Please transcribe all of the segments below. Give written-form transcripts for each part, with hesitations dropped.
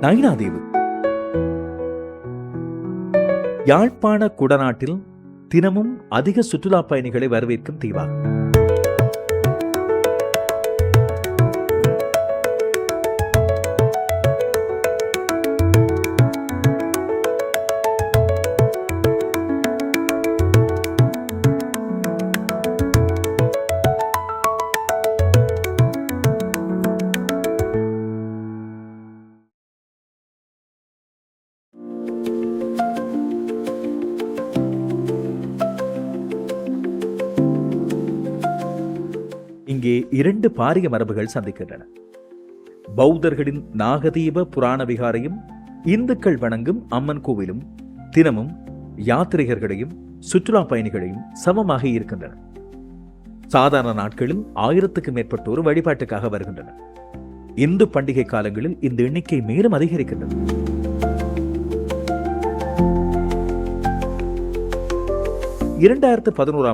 நயினாதீவு யாழ்ப்பாண குடநாட்டில் தினமும் அதிக சுற்றுலா பயணிகளை வரவேற்கும் தீவாகும். இங்கே இரண்டு பாரிய மரபுகள் சந்திக்கின்றன. பௌத்தர்களின் நாகதீப புராண விகாரையும் இந்துக்கள் வணங்கும் அம்மன் கோவிலும் தினமும் யாத்திரிகர்களையும் சுற்றுலா பயணிகளையும் சமமாக இருக்கின்றன. சாதாரண நாட்களில் 1000க்கும் மேற்பட்டோர் வழிபாட்டுக்காக வருகின்றனர். இந்து பண்டிகை காலங்களில் இந்த எண்ணிக்கை மேலும் அதிகரிக்கின்றது.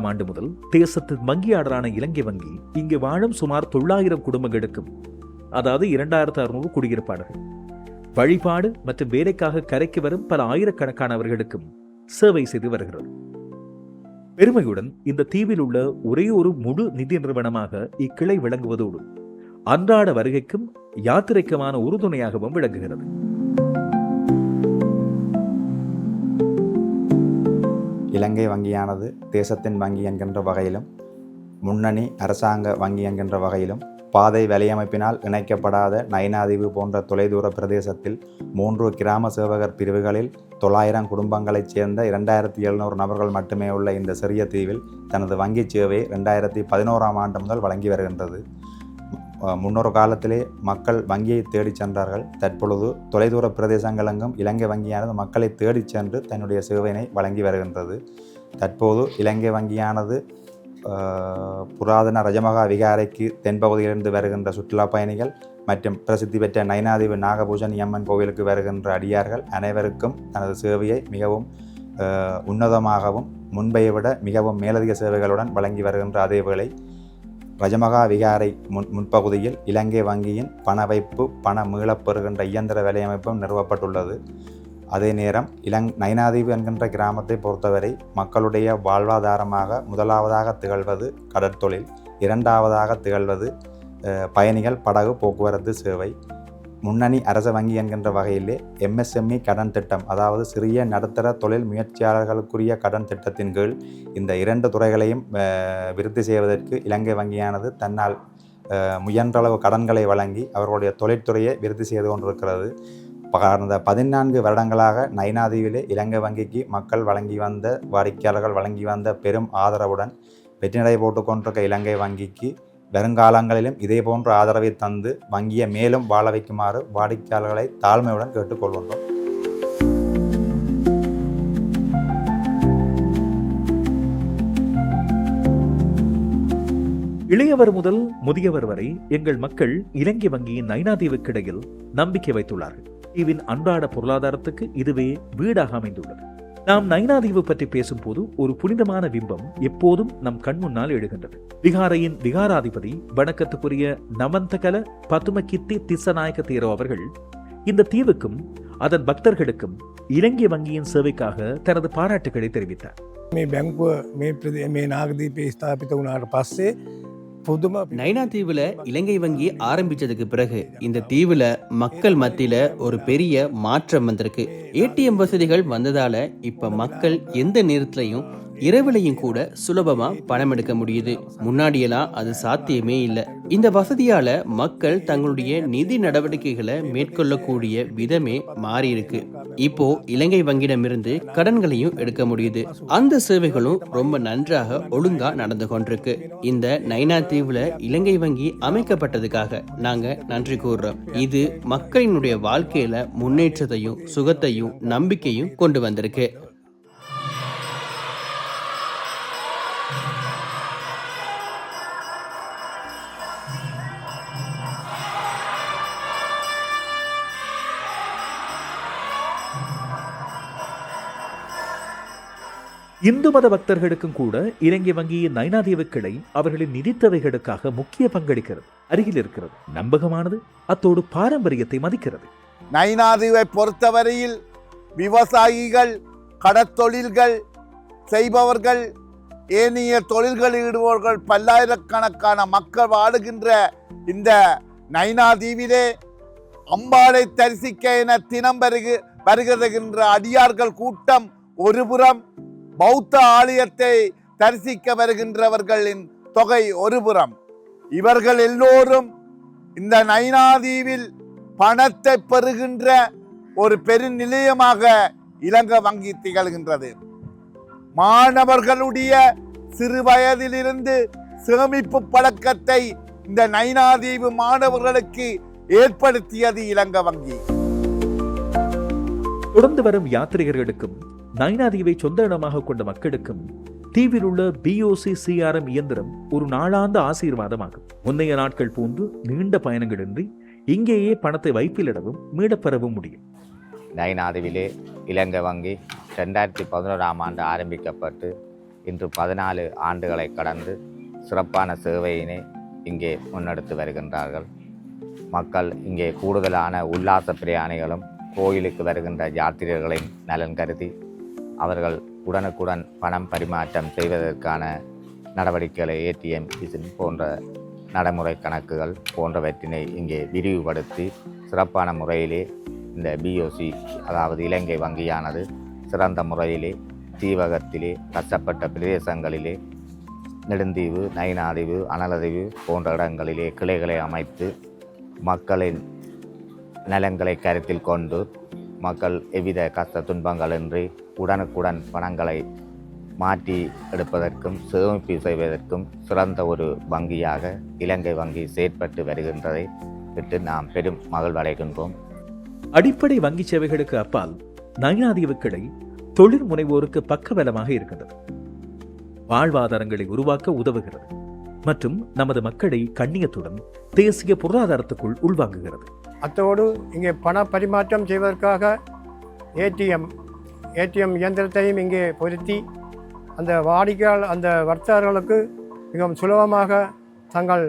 ஆண்டு முதல் தேசத்தின் வங்கியாளரான இலங்கை வங்கி இங்கு வாழும் சுமார் 900 குடும்பங்களுக்கும், அதாவது 2600 குடியிருப்பாளர்கள், வழிபாடு மற்றும் வேலைக்காக கரைக்கு வரும் பல ஆயிரக்கணக்கானவர்களுக்கும் சேவை செய்து வருகிறது. பெருமையுடன் இந்த தீவில் உள்ள ஒரே ஒரு முழு நிதி நிறுவனமாக இக்கிளை விளங்குவதோடு அன்றாட வருகைக்கும் யாத்திரைக்குமான உறுதுணையாகவும் விளங்குகிறது. இலங்கை வங்கியானது தேசத்தின் வங்கி என்கின்ற வகையிலும் முன்னணி அரசாங்க வங்கி என்கின்ற வகையிலும் பாதை வலையமைப்பினால் இணைக்கப்படாத நயினாதீவு போன்ற தொலைதூர பிரதேசத்தில் 3 கிராம சேவகர் பிரிவுகளில் 900 குடும்பங்களைச் சேர்ந்த 2700 நபர்கள் மட்டுமே உள்ள இந்த சிறிய தீவில் தனது வங்கி சேவையை 2011ஆம் ஆண்டு முதல் வழங்கி வருகின்றது. முன்னொரு காலத்திலே மக்கள் வங்கியை தேடிச் சென்றார்கள். தற்பொழுது தொலைதூர பிரதேசங்களெங்கும் இலங்கை வங்கியானது மக்களை தேடிச் சென்று தன்னுடைய சேவையினை வழங்கி வருகின்றது. தற்போது இலங்கை வங்கியானது புராதன ரஜமகா விகாரைக்கு தென்பகுதியிலிருந்து வருகின்ற சுற்றுலா பயணிகள் மற்றும் பிரசித்தி பெற்ற நயினாதீவு நாகபூஷணி அம்மன் கோவிலுக்கு வருகின்ற அடியார்கள் அனைவருக்கும் தனது சேவையை மிகவும் உன்னதமாகவும் முன்பையை விட மிகவும் மேலதிக சேவைகளுடன் வழங்கி வருகின்ற அதே வேளை ரஜமகா விகாரை முன்பகுதியில் இலங்கை வங்கியின் பண வைப்பு பண மீளப் பெறுகின்ற இயந்திர வலையமைப்பும் நிறுவப்பட்டுள்ளது. அதே நேரம் நயினாதீவு என்கின்ற கிராமத்தை பொறுத்தவரை மக்களுடைய வாழ்வாதாரமாக முதலாவதாக திகழ்வது கடற்தொழில், இரண்டாவதாக திகழ்வது பயணிகள் படகு போக்குவரத்து சேவை. முன்னணி அரச வங்கி என்கின்ற வகையிலே MSME கடன் திட்டம், அதாவது சிறிய நடுத்தர தொழில் முயற்சியாளர்களுக்குரிய கடன் திட்டத்தின் கீழ் இந்த 2 துறைகளையும் விருத்தி செய்வதற்கு இலங்கை வங்கியானது தன்னால் முயன்றளவு கடன்களை வழங்கி அவர்களுடைய தொழிற்துறையை விருத்தி செய்து கொண்டிருக்கிறது. கடந்த 14 வருடங்களாக நயினாதீவிலே இலங்கை வங்கிக்கு மக்கள் வழங்கி வந்த வாடிக்கையாளர்கள் வழங்கி வந்த பெரும் ஆதரவுடன் வெற்றி நடை போட்டு கொண்டிருக்க இலங்கை வங்கிக்கு வருங்காலங்களிலும் இதே போன்ற ஆதரவை தந்து வங்கியை மேலும் வாழ வைக்குமாறு வாடிக்கையாளர்களை தாழ்மையுடன் கேட்டுக்கொள்கின்றோம். இளையவர் முதல் முதியவர் வரை எங்கள் மக்கள் இலங்கை வங்கியின் நயினாதீவுக்கு இடையில் நம்பிக்கை வைத்துள்ளார்கள். தீவின் அன்றாட பொருளாதாரத்துக்கு இதுவே வீடாக அமைந்துள்ளது. நாம் நயினாதீவு பற்றி பேசும்போது ஒரு புனிதமான பிம்பம் எப்போதும் நம் கண் முன்னால் எழுகின்றது. விகாரையின் விகாராதிபதி வணக்கத்துக்குரிய நமந்தகல பத்துமகித்தி திசநாயக்க தீரோ அவர்கள் இந்த தீவுக்கும் அதன் பக்தர்களுக்கும் இலங்கை வங்கியின் சேவைக்காக தனது பாராட்டுகளை தெரிவித்தார். நயினாதீவுல இலங்கை வங்கி ஆரம்பிச்சதுக்கு பிறகு இந்த தீவுல மக்கள் மத்தியில ஒரு பெரிய மாற்றம் வந்திருக்கு. ATM வசதிகள் வந்ததால இப்ப மக்கள் எந்த நேரத்திலையும் இரவிலையும் கூட சுலபமா பணம் எடுக்க முடியுது. முன்னாடியெல்லாம் அது சாத்தியமே இல்லை. இந்த வசதியால மக்கள் தங்களுடைய நிதி நடவடிக்கைகளை மேற்கொள்ளக்கூடிய விதமே மாறி இருக்கு. இப்போ இலங்கை வங்கியிடமிருந்து கடன்களையும் எடுக்க முடியுது. அந்த சேவைகளும் ரொம்ப நன்றாக ஒழுங்கா நடந்து கொண்டிருக்கு. இந்த நயினாதீவுல இலங்கை வங்கி அமைக்கப்பட்டதுக்காக நாங்க நன்றி கூறுறோம். இது மக்களினுடைய வாழ்க்கையில முன்னேற்றத்தையும் சுகத்தையும் நம்பிக்கையும் கொண்டு வந்திருக்கு. இந்து மத பக்தர்களுக்கும் கூட இலங்கை வங்கியின் நயினாதீவு கிளை அவர்களின் நிதி தேவைகளுக்காக முக்கிய பங்களிக்கிறது, அருகில் இருக்கிறது, நம்பகமானது, அத்தோடு பாரம்பரியத்தை மதிக்கிறது. நயினாதீவை பொறுத்தவரையில் விவசாயிகள், கடற்தொழில்கள் செய்பவர்கள், ஏனைய தொழில்களில் ஈடுபவர்கள் பல்லாயிரக்கணக்கான மக்கள் வாழுகின்ற இந்த நயினாதீவிலே அம்பாளை தரிசிக்க என தினம் வருகின்ற அடியார்கள் கூட்டம் ஒருபுறம், பௌத்த ஆலயத்தை தரிசிக்க வருகின்றவர்களின் தொகை ஒருபுறம். இவர்கள் எல்லோரும் இந்த நயினாதீவில் பணத்தை பெறுகின்ற ஒரு பெருநிலையமாக இலங்கை வங்கி திகழ்கின்றது. மாணவர்களுடைய சிறு வயதிலிருந்து சேமிப்பு பழக்கத்தை இந்த நயினாதீவு மாணவர்களுக்கு ஏற்படுத்தியது இலங்கை வங்கி. தொடர்ந்து வரும் யாத்ரீகர்களுக்கும் நயினாதீவை சொந்த இடமாக கொண்ட மக்களுக்கும் தீவில் உள்ள BOC-CRM இயந்திரம் ஒரு நாளாந்த ஆசீர்வாதமாகும். முன்னைய நாட்கள் போன்று நீண்ட பயணங்களின்றி இங்கேயே பணத்தை வைப்பிலிடவும் மீளப்பெறவும் முடியும். நயினாதீவிலே இலங்கை வங்கி 2011ஆம் ஆண்டு ஆரம்பிக்கப்பட்டு இன்று 14 ஆண்டுகளை கடந்து சிறப்பான சேவையினை இங்கே முன்னெடுத்து வருகின்றார்கள். மக்கள் இங்கே கூடுதலான உல்லாச பிரயாணிகளும் கோயிலுக்கு வருகின்ற யாத்திரிகர்களின் நலன் கருதி அவர்கள் உடனுக்குடன் பணம் பரிமாற்றம் செய்வதற்கான நடவடிக்கைகளை ATM மிஷின் போன்ற நடைமுறை கணக்குகள் போன்றவற்றினை இங்கே விரிவுபடுத்தி சிறப்பான முறையிலே இந்த BOC அதாவது இலங்கை வங்கியானது சிறந்த முறையிலே தீவகத்திலே கஷ்டப்பட்ட பிரதேசங்களிலே நெடுந்தீவு, நயினாதீவு, அனலதீவு போன்ற இடங்களிலே கிளைகளை அமைத்து மக்களின் நலன்களை கருத்தில் கொண்டு மக்கள் எவ்வித கஷ்ட துன்பங்களின்றி உடனுக்குடன் பணங்களை மாற்றி எடுப்பதற்கும் சேமிப்பு செய்வதற்கும் சிறந்த ஒரு வங்கியாக இலங்கை வங்கி செயற்பட்டு வருகின்றதை விட்டு நாம் பெரும் மகிழ்வடைகின்றோம். அடிப்படை வங்கி சேவைகளுக்கு அப்பால் நயினாதீவு கிளை தொழில் முனைவோருக்கு பக்கபலமாக இருக்கின்றது. வாழ்வாதாரங்களை உருவாக்க உதவுகிறது மற்றும் நமது மக்களை கண்ணியத்துடன் தேசிய பொருளாதாரத்துக்குள் உள்வாங்குகிறது. அத்தோடு இங்கே பண பரிமாற்றம் செய்வதற்காக ஏடிஎம் இயந்திரத்தையும் இங்கே பொருத்தி அந்த அந்த வர்த்தகர்களுக்கு மிகவும் சுலபமாக தங்கள்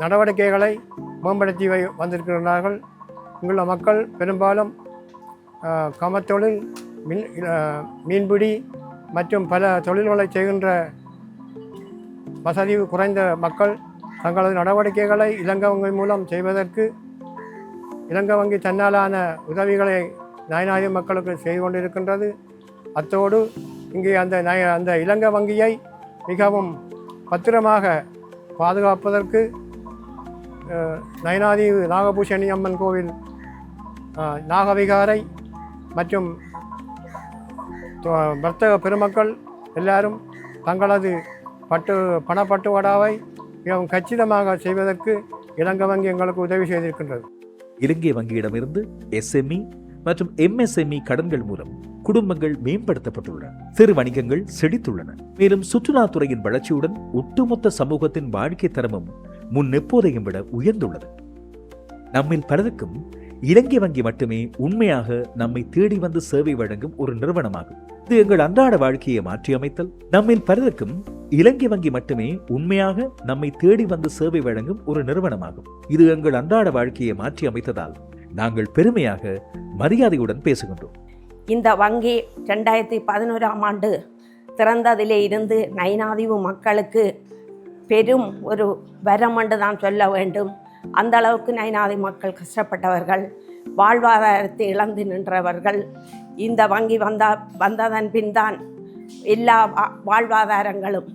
நடவடிக்கைகளை மேம்படுத்தி வந்திருக்கிறார்கள். இங்குள்ள மக்கள் பெரும்பாலும் கமத்தொழில், மீன்பிடி மற்றும் பல தொழில்களை செய்கின்ற வசதி குறைந்த மக்கள் தங்களது நடவடிக்கைகளை இலங்கை வங்கி மூலம் செய்வதற்கு இலங்கை வங்கி தன்னாலான உதவிகளை நயினாதீவு மக்களுக்கு செய்து கொண்டிருக்கின்றது. அத்தோடு இங்கே அந்த இலங்கை வங்கியை மிகவும் பத்திரமாக பாதுகாப்பதற்கு நயினாதீவு நாகபூஷணி அம்மன் கோவில், நாகவிகாரை மற்றும் வர்த்தக பெருமக்கள் எல்லாரும் தங்களது பணப்பட்டுவாடாவை மிகவும் கச்சிதமாக செய்வதற்கு இலங்கை வங்கி எங்களுக்கு உதவி செய்திருக்கின்றது. இலங்கை வங்கியிடமிருந்து SME மற்றும் MSME கடன்கள் மூலம் குடும்பங்கள் மேம்படுத்தப்பட்டுள்ளன, சிறு வணிகங்கள் செழித்துள்ளன. மேலும் சுற்றுலாத்துறையின் வளர்ச்சியுடன் ஒட்டுமொத்த சமூகத்தின் வாழ்க்கை தரமும் முன் எப்போதையும் விட உயர்ந்துள்ளது. நம்மில் பலருக்கும் இலங்கை வங்கி மட்டுமே உண்மையாக நம்மை தேடி வந்து சேவை வழங்கும் ஒரு நிறுவனமாகும். இது எங்கள் அன்றாட வாழ்க்கையை மாற்றியமைத்தல். நம்மில் பலருக்கும் இலங்கை வங்கி மட்டுமே உண்மையாக நம்மை தேடி வந்து சேவை வழங்கும் ஒரு நிறுவனமாகும். இது எங்கள் அன்றாட வாழ்க்கையை மாற்றி அமைத்ததால் நாங்கள் பெருமையாக மரியாதையுடன் பேசுகின்றோம். இந்த வங்கி 2011ஆம் ஆண்டு திறந்ததிலே இருந்து நயினாதீவு மக்களுக்கு பெரும் ஒரு வரம் என்று தான் சொல்ல வேண்டும். அந்த அளவுக்கு நயினாதீவு மக்கள் கஷ்டப்பட்டவர்கள், வாழ்வாதாரத்தை இழந்து நின்றவர்கள். இந்த வங்கி வந்ததன் பின் தான் எல்லா வாழ்வாதாரங்களும்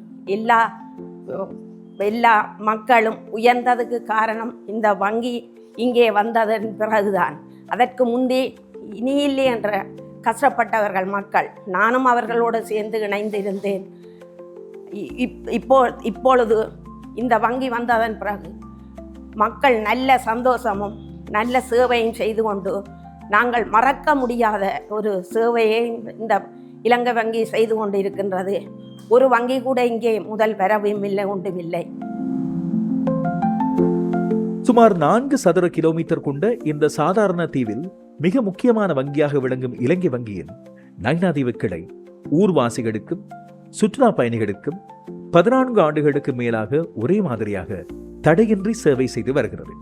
எல்லா மக்களும் உயர்ந்ததுக்கு காரணம் இந்த வங்கி இங்கே வந்ததன் பிறகுதான். அதற்கு முன்பே இனியில்லை என்ற கஷ்டப்பட்டவர்கள் மக்கள். நானும் அவர்களோடு சேர்ந்து இணைந்திருந்தேன். இப்பொழுது இந்த வங்கி வந்ததன் பிறகு மக்கள் நல்ல சந்தோஷமும் நல்ல சேவையும் செய்து கொண்டு நாங்கள் மறக்க முடியாத ஒரு சேவையை இந்த இலங்கை வங்கி செய்து கொண்டு இருக்கின்றது. ஒரு வங்கி கூட இங்கே முதல் வரவும் இல்லை, ஒன்றுமில்லை. சுமார் 4 சதுர கிலோமீட்டர் கொண்ட இந்த சாதாரண தீவில் மிக முக்கியமான வங்கியாக விளங்கும் இலங்கை வங்கியின் நயினாதீவு கிளை ஊர்வாசிகளுக்கும் சுற்றுலா பயணிகளுக்கும் 14 ஆண்டுகளுக்கு மேலாக ஒரே மாதிரியாக தடையின்றி சேவை செய்து வருகிறது.